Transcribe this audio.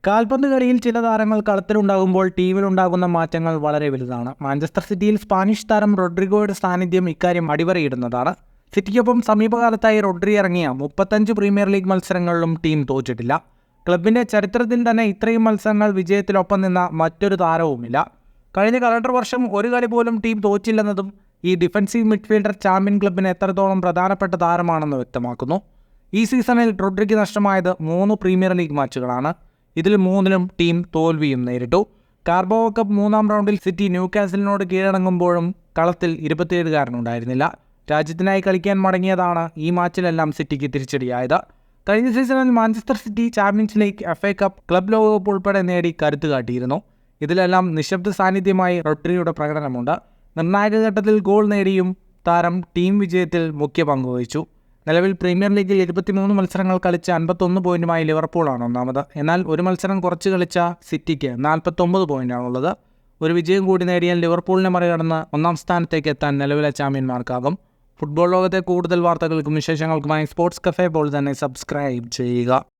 കാൽപന്ത് കളിയിൽ ചില താരങ്ങൾ കളത്തിലുണ്ടാകുമ്പോൾ ടീമിലുണ്ടാകുന്ന മാറ്റങ്ങൾ വളരെ വലുതാണ്. മാഞ്ചസ്റ്റർ സിറ്റിയിൽ സ്പാനിഷ് താരം റോഡ്രിഗോയുടെ സാന്നിധ്യം ഇക്കാര്യം അടിവരയിടുന്നതാണ്. സിറ്റിക്കൊപ്പം സമീപകാലത്തായി റോഡ്രി ഇറങ്ങിയ 35 പ്രീമിയർ ലീഗ് മത്സരങ്ങളിലും ടീം തോറ്റിട്ടില്ല. ക്ലബിൻ്റെ ചരിത്രത്തിൽ തന്നെ ഇത്രയും മത്സരങ്ങൾ വിജയത്തിലൊപ്പം നിന്ന മറ്റൊരു താരവുമില്ല. കഴിഞ്ഞ കലണ്ടർ വർഷം ഒരു കളി പോലും ടീം തോറ്റില്ലെന്നതും ഈ ഡിഫൻസീവ് മിഡ്ഫീൽഡർ ചാമ്പ്യൻ ക്ലബിന് എത്രത്തോളം പ്രധാനപ്പെട്ട താരമാണെന്ന് വ്യക്തമാക്കുന്നു. ഈ സീസണിൽ റോഡ്രിക്ക് നഷ്ടമായത് 3 പ്രീമിയർ ലീഗ് മാച്ചുകളാണ്. ഇതിൽ 3ലും ടീം തോൽവിയും നേരിട്ടു. കാർബോ കപ്പ് 3ാം റൗണ്ടിൽ സിറ്റി ന്യൂകാസിലിനോട് കീഴടങ്ങുമ്പോഴും കളത്തിൽ 27-കാരനുണ്ടായിരുന്നില്ല. രാജ്യത്തിനായി കളിക്കാൻ മടങ്ങിയതാണ് ഈ മാച്ചിലെല്ലാം സിറ്റിക്ക് തിരിച്ചടിയായത്. കഴിഞ്ഞ സീസണിൽ Manchester city champions league, FA cup, club ലോകകപ്പ് ഉൾപ്പെടെ നേടി കരുത്ത് കാട്ടിയിരുന്നു. ഇതിലെല്ലാം നിശബ്ദ സാന്നിധ്യമായി റോഡ്രിയുടെ പ്രകടനമുണ്ട്. നിർണായക ഘട്ടത്തിൽ ഗോൾ നേടിയും താരം ടീം വിജയത്തിൽ മുഖ്യ പങ്കുവഹിച്ചു. നിലവിൽ പ്രീമിയർ ലീഗിൽ 23 മത്സരങ്ങൾ കളിച്ച് 51 പോയിന്റുമായി ലിവർപൂളാണ് ഒന്നാമത്. എന്നാൽ ഒരു മത്സരം കുറച്ച് കളിച്ച സിറ്റിക്ക് 49 പോയിന്റാണുള്ളത്. ഒരു വിജയം കൂടി നേടിയാൽ ലിവർപൂളിനെ മറികടന്ന് 1ാം സ്ഥാനത്തേക്ക് എത്താൻ നിലവിലെ ചാമ്പ്യന്മാർക്കാകും. ഫുട്ബോൾ ലോകത്തെ കൂടുതൽ വാർത്തകൾക്കും വിശേഷങ്ങൾക്കുമായി സ്പോർട്സ് കഫേ പോൾ തന്നെ സബ്സ്ക്രൈബ് ചെയ്യുക.